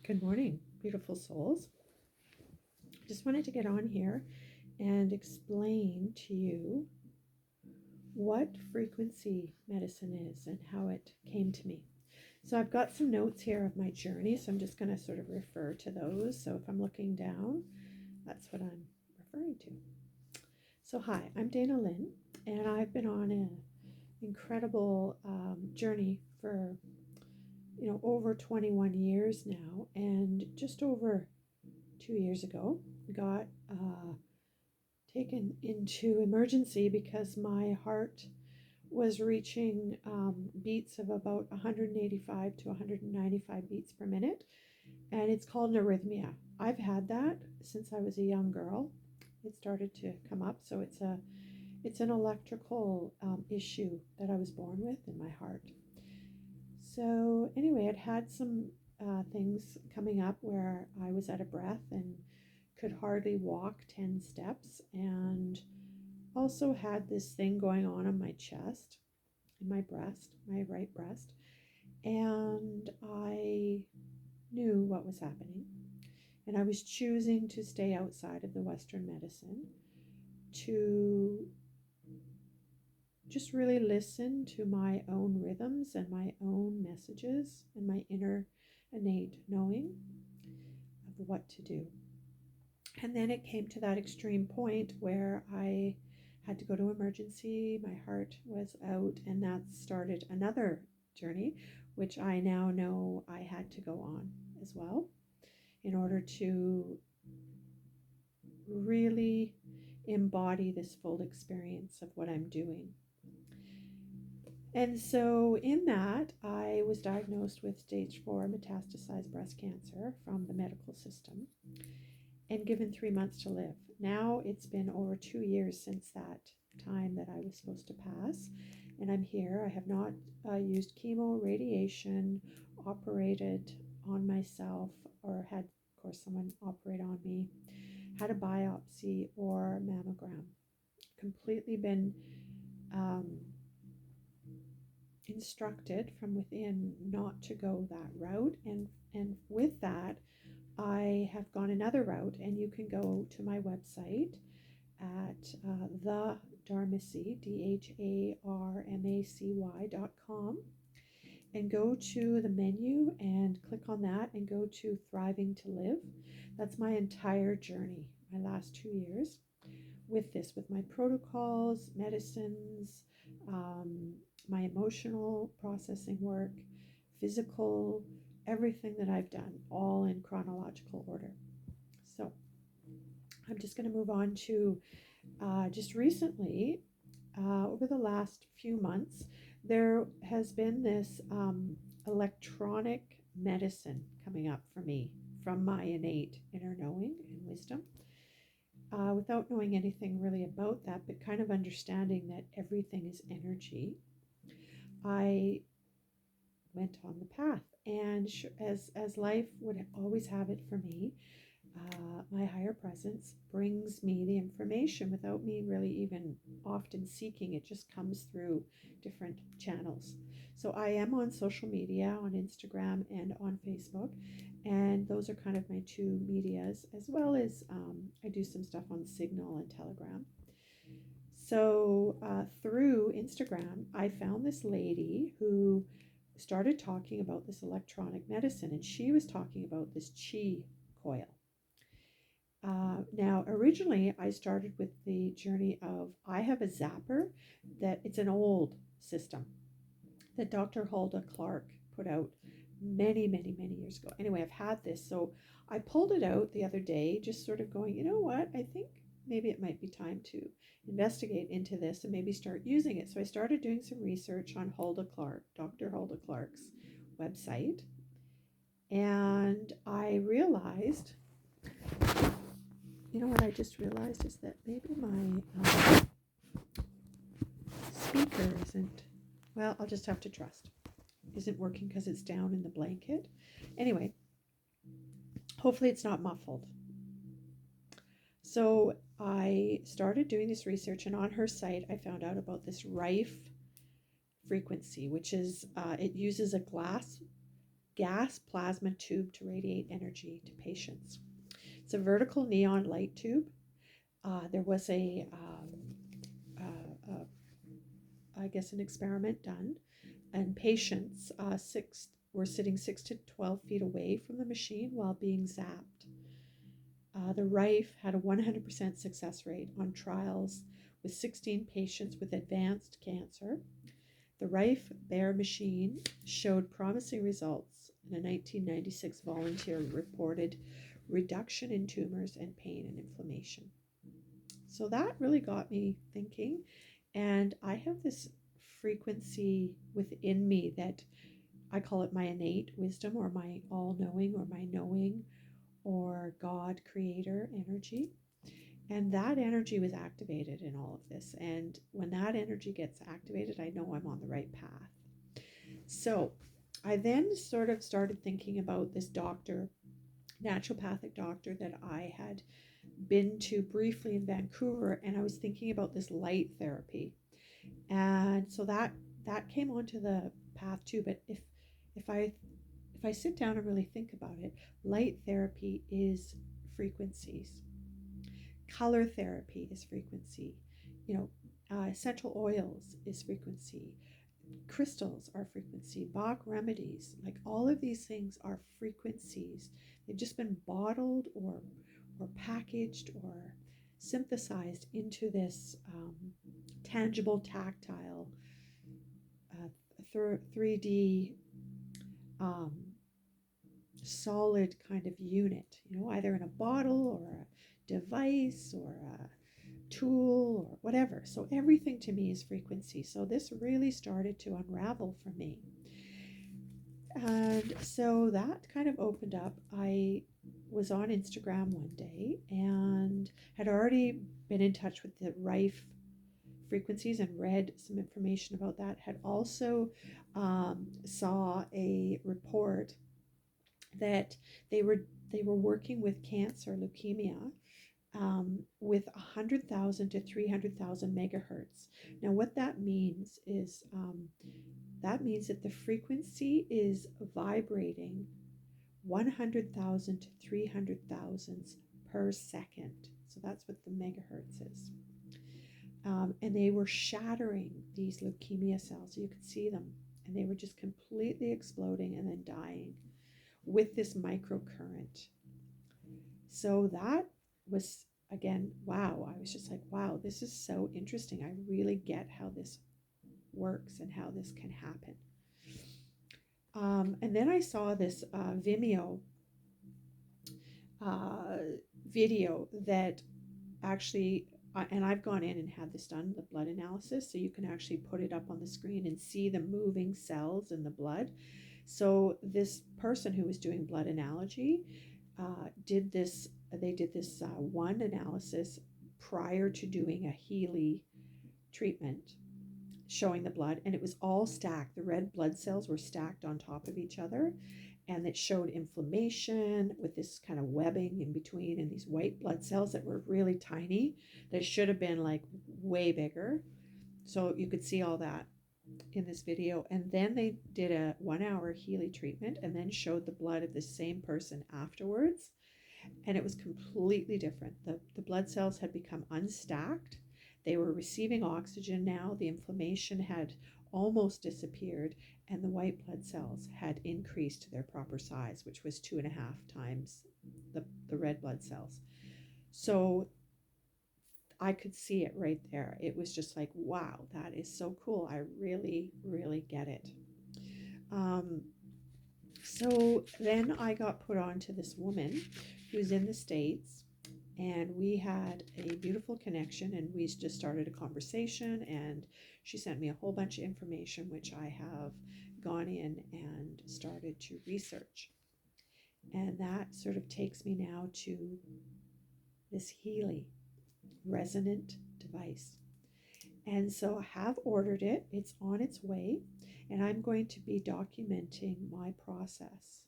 Good morning, beautiful souls. Just wanted to get on here and explain to you what frequency medicine is and how it came to me. So I've got some notes here of my journey, so I'm just going to sort of refer to those. So if I'm looking down, that's what I'm referring to. So hi, I'm Dana Lynn, and I've been on an incredible journey for over 21 years now, and just over 2 years ago got taken into emergency because my heart was reaching beats of about 185 to 195 beats per minute, and it's called an arrhythmia. I've had that since I was a young girl. It started to come up, so it's an electrical issue that I was born with in my heart. So anyway, I'd had some things coming up where I was out of breath and could hardly walk 10 steps, and also had this thing going on my chest, in my breast, my right breast, and I knew what was happening, and I was choosing to stay outside of the Western medicine to just really listen to my own rhythms and my own messages and my inner innate knowing of what to do. And then it came to that extreme point where I had to go to emergency. My heart was out, and that started another journey, which I now know I had to go on as well in order to really embody this full experience of what I'm doing. And so in that, I was diagnosed with stage 4 metastasized breast cancer from the medical system and given 3 months to live. Now it's been over 2 years since that time that I was supposed to pass, and I'm here. I have not used chemo, radiation, operated on myself, or had, of course, someone operate on me, had a biopsy or mammogram. Completely been instructed from within not to go that route, and with that I have gone another route, and you can go to my website at the Dharmacy, DHARMACY.com, and go to the menu and click on that and go to Thriving to Live. That's my entire journey, my last 2 years with this, with my protocols, medicines, my emotional processing work, physical, everything that I've done, all in chronological order. So I'm just going to move on to just recently, over the last few months, there has been this electronic medicine coming up for me from my innate inner knowing and wisdom. Without knowing anything really about that, but kind of understanding that everything is energy, I went on the path. And as life would always have it for me, my higher presence brings me the information without me really even often seeking. It just comes through different channels. So I am on social media, on Instagram and on Facebook, and those are kind of my two medias, as well as I do some stuff on Signal and Telegram. So through Instagram, I found this lady who started talking about this electronic medicine, and she was talking about this chi coil. Now, originally, I started with the journey of, I have a zapper that it's an old system that Dr. Hulda Clark put out many, many, many years ago. Anyway, I've had this, so I pulled it out the other day, just sort of going, you know what, I think maybe it might be time to investigate into this and maybe start using it. So I started doing some research on Hulda Clark, Dr. Hulda Clark's website, and I realized, you know what I just realized is that maybe my speaker isn't, well, I'll just have to trust, isn't working because it's down in the blanket. Anyway, hopefully it's not muffled. So I started doing this research, and on her site I found out about this Rife frequency, which is, it uses a glass gas plasma tube to radiate energy to patients. It's a vertical neon light tube. There was I guess, an experiment done, and patients were sitting 6 to 12 feet away from the machine while being zapped. The RIFE had a 100% success rate on trials with 16 patients with advanced cancer. The RIFE Bear machine showed promising results in a 1996 volunteer reported reduction in tumors and pain and inflammation. So that really got me thinking, and I have this frequency within me that I call it my innate wisdom, or my all-knowing, or my knowing, or God creator energy. And that energy was activated in all of this. And when that energy gets activated, I know I'm on the right path. So I then sort of started thinking about this doctor, naturopathic doctor that I had been to briefly in Vancouver, and I was thinking about this light therapy. And so that came onto the path too. But if I sit down and really think about it, light therapy is frequencies. Color therapy is frequency. Essential oils is frequency. Crystals are frequency. Bach remedies, like all of these things are frequencies. They've just been bottled or packaged or synthesized into this tangible, tactile, 3D solid kind of unit, either in a bottle or a device or a tool or whatever. So everything to me is frequency. So this really started to unravel for me. And so that kind of opened up. I was on Instagram one day and had already been in touch with the RIFE frequencies and read some information about that. Had also saw a report that they were working with cancer, leukemia, with 100,000 to 300,000 megahertz. Now, what that means is that means that the frequency is vibrating 100,000 to 300,000 per second. So that's what the megahertz is. And they were shattering these leukemia cells. So you could see them, and they were just completely exploding and then dying with this microcurrent. So that was, again, wow. I was just like, wow, this is so interesting. I really get how this works and how this can happen. And then I saw this Vimeo video that actually, and I've gone in and had this done, the blood analysis, so you can actually put it up on the screen and see the moving cells in the blood. So this person who was doing blood analogy did this one analysis prior to doing a Healy treatment, showing the blood, and it was all stacked. The red blood cells were stacked on top of each other, and it showed inflammation with this kind of webbing in between, and these white blood cells that were really tiny that should have been like way bigger. So you could see all that in this video. And then they did a 1 hour Healy treatment and then showed the blood of the same person afterwards, and it was completely different. The blood cells had become unstacked. They were receiving oxygen now. The inflammation had almost disappeared, and the white blood cells had increased to their proper size, which was 2.5 times the red blood cells. So I could see it right there. It was just like, wow, that is so cool. I really, really get it. So then I got put on to this woman who's in the States, and we had a beautiful connection, and we just started a conversation, and she sent me a whole bunch of information, which I have gone in and started to research. And that sort of takes me now to this Healy resonant device. And so I have ordered it. It's on its way, and I'm going to be documenting my process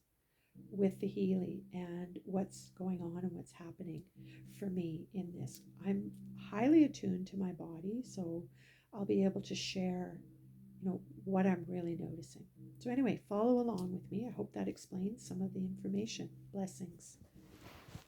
with the Healy and what's going on and what's happening for me in this. I'm highly attuned to my body, so I'll be able to share what I'm really noticing. So anyway, follow along with me. I hope that explains some of the information. Blessings.